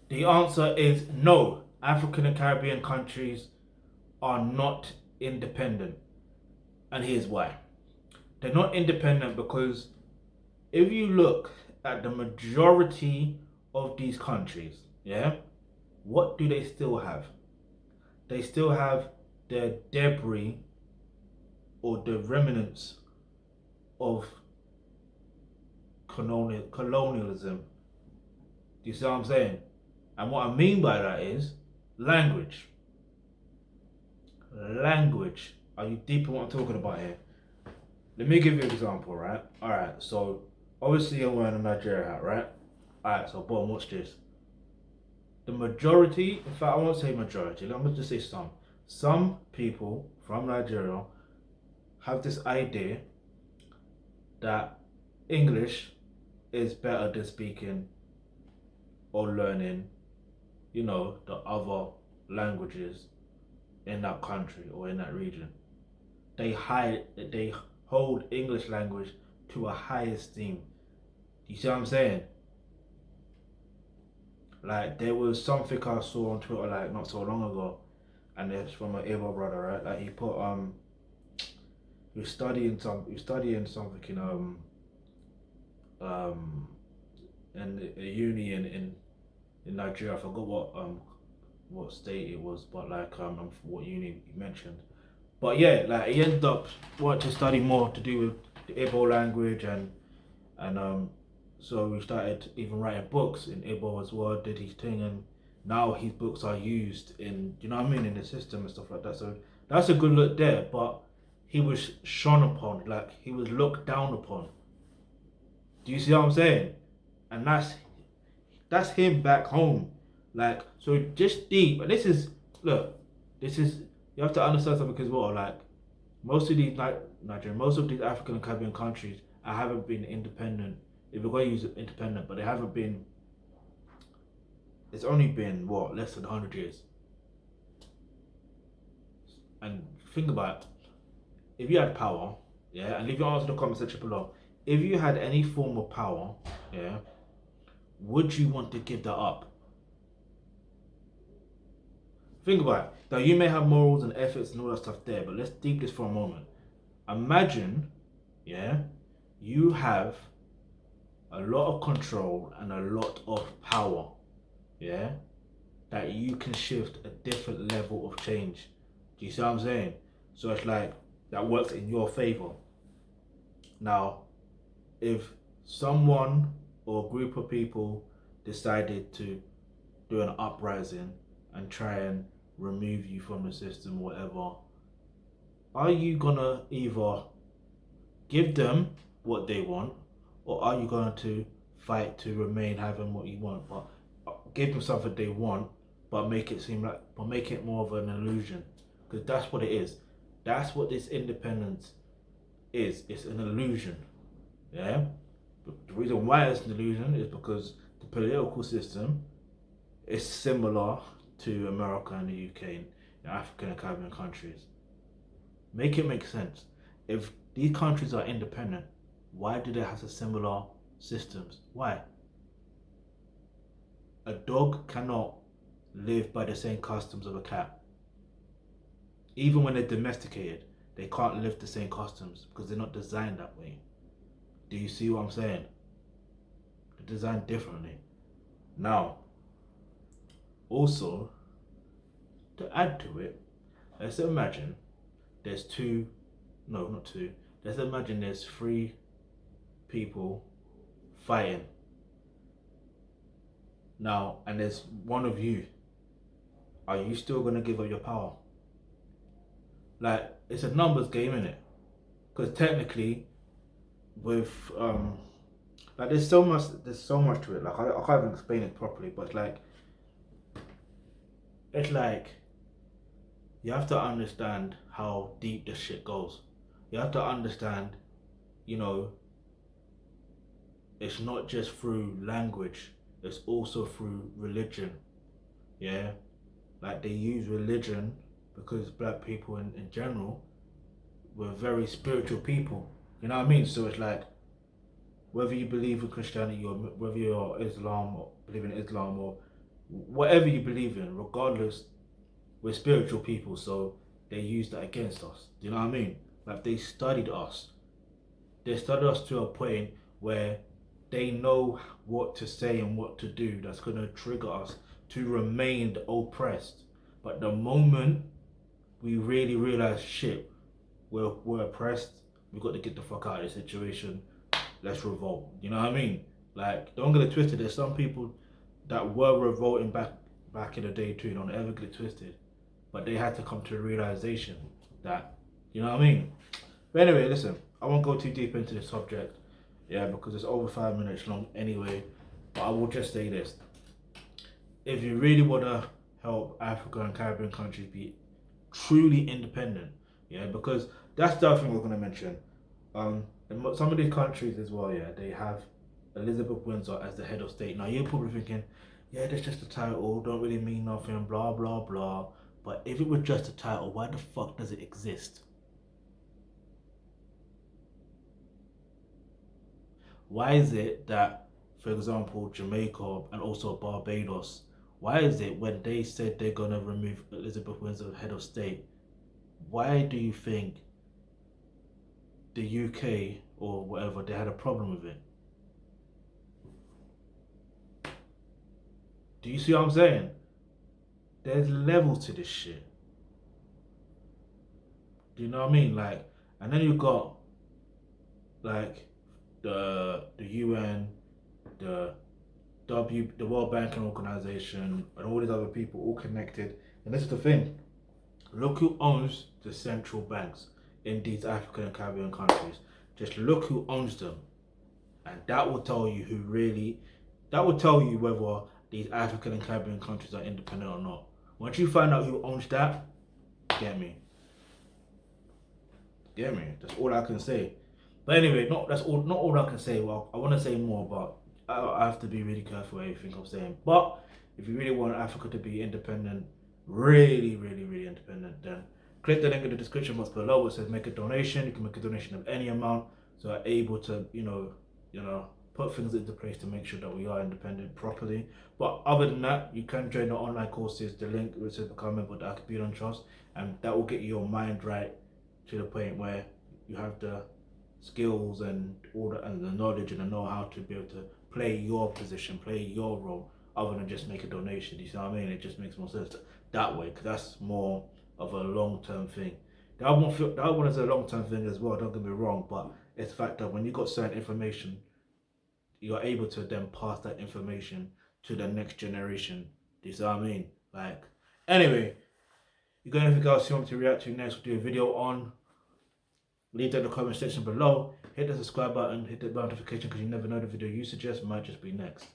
The answer is no. African and Caribbean countries are not independent. And here's why. They're not independent because if you look at the majority of these countries, yeah, what do they still have? They still have the debris or the remnants of colonialism. Do you see what I'm saying? And what I mean by that is language. Language. Are you deep in what I'm talking about here? Let me give you an example, right? Alright, so obviously I'm wearing a Nigeria hat, right? Alright, so boom, watch this. The majority, in fact, I won't say majority, let me just say some. Some people from Nigeria have this idea that English is better than speaking or learning, the other languages in that country or in that region. They hold English language to a high esteem. You see what I'm saying? Like there was something I saw on Twitter like not so long ago, and it's from an Able brother, right? Like he put he was studying something um in a uni in Nigeria. I forgot what state it was, but like what uni he mentioned. But yeah, like he ended up wanting to study more to do with the Igbo language and so we started even writing books in Igbo as well, did his thing, and now his books are used in, you know what I mean, in the system and stuff like that. So that's a good look there, but he was shone upon, like he was looked down upon. Do you see what I'm saying? And that's him back home. Like, so just deep. And this is, look, this is, you have to understand something as well. Like, most of these, like Nigeria, most of these African and Caribbean countries haven't been independent. If we're going to use independent, but they haven't been, it's only been, what, less than 100 years. And think about it. If you had power, yeah, and leave your answer in the comment section below. If you had any form of power, yeah, would you want to give that up? Think about it. Now you may have morals and ethics and all that stuff there, but let's deep this for a moment. Imagine, yeah, you have a lot of control and a lot of power, yeah, that you can shift a different level of change. Do you see what I'm saying? So it's like that works in your favor. Now, if someone or a group of people decided to do an uprising and try and remove you from the system or whatever, are you gonna either give them what they want, or are you going to fight to remain having what you want, but give them something they want, but make it more of an illusion? Because that's what it is. That's what this independence is. It's an illusion. Yeah. But the reason why it's an illusion is because the political system is similar to America and the UK and African and Caribbean countries. Make it make sense. If these countries are independent, why do they have similar systems? Why? A dog cannot live by the same customs of a cat. Even when they're domesticated, they can't live the same customs because they're not designed that way. Do you see what I'm saying? They're designed differently. Now, also, to add to it, let's imagine there's let's imagine there's three people fighting. Now, and there's one of you. Are you still gonna give up your power? Like, it's a numbers game, innit? Because technically, with like there's so much to it. Like I can't even explain it properly, but it's like you have to understand how deep this shit goes. You have to understand, it's not just through language, it's also through religion. Yeah? Like they use religion because black people in general were very spiritual people. You know what I mean? So it's like whether you believe in Christianity or whether you're Islam or believe in Islam or whatever you believe in, regardless, we're spiritual people, so they use that against us. Do you know what I mean? Like they studied us. They studied us to a point where they know what to say and what to do that's gonna trigger us to remain oppressed. But the moment we really realize shit, we're oppressed, we got to get the fuck out of this situation. Let's revolt. You know what I mean? Like, don't get it twisted. There's some people that were revolting back in the day too. Don't ever get it twisted. But they had to come to a realization that, you know what I mean? But anyway, listen, I won't go too deep into this subject, yeah, because it's over 5 minutes long anyway. But I will just say this: if you really want to help Africa and Caribbean countries be truly independent, yeah, because that's the other thing we're going to mention. In some of these countries as well, yeah, they have Elizabeth Windsor as the head of state. Now you're probably thinking, yeah, that's just a title, don't really mean nothing, blah blah blah. But if it was just a title, why the fuck does it exist? Why is it that, for example, Jamaica and also Barbados, why is it when they said they're gonna remove Elizabeth Windsor head of state, why do you think the UK or whatever they had a problem with it? Do you see what I'm saying? There's levels to this shit. Do you know what I mean? Like, and then you got like the UN, the the World Banking Organization, and all these other people all connected. And this is the thing: look who owns the central banks in these African and Caribbean countries. Just look who owns them, and that will tell you who really. That will tell you whether these African and Caribbean countries are independent or not. Once you find out who owns that, get me. Get me. That's all I can say. But anyway, that's all. Not all I can say. Well, I want to say more, but I have to be really careful with everything I'm saying. But if you really want Africa to be independent, really, really, really independent, then click the link in the description box below. It says make a donation. You can make a donation of any amount, so I'm able to, put things into place to make sure that we are independent properly. But other than that, you can join the online courses. The link which says become a member of the Thealkebulantrust, and that will get your mind right to the point where you have the skills and all the and the knowledge and the know-how to be able to play your position, play your role, other than just make a donation. You see what I mean? It just makes more sense that way, because that's more of a long-term thing. The other one is a long-term thing as well. Don't get me wrong, but it's the fact that when you got certain information, you're able to then pass that information to the next generation. Do you see what I mean? Like, anyway, you got anything else you want me to react to next? We'll do a video on. Leave that in the comment section below. Hit the subscribe button, hit the notification, because you never know the video you suggest might just be next.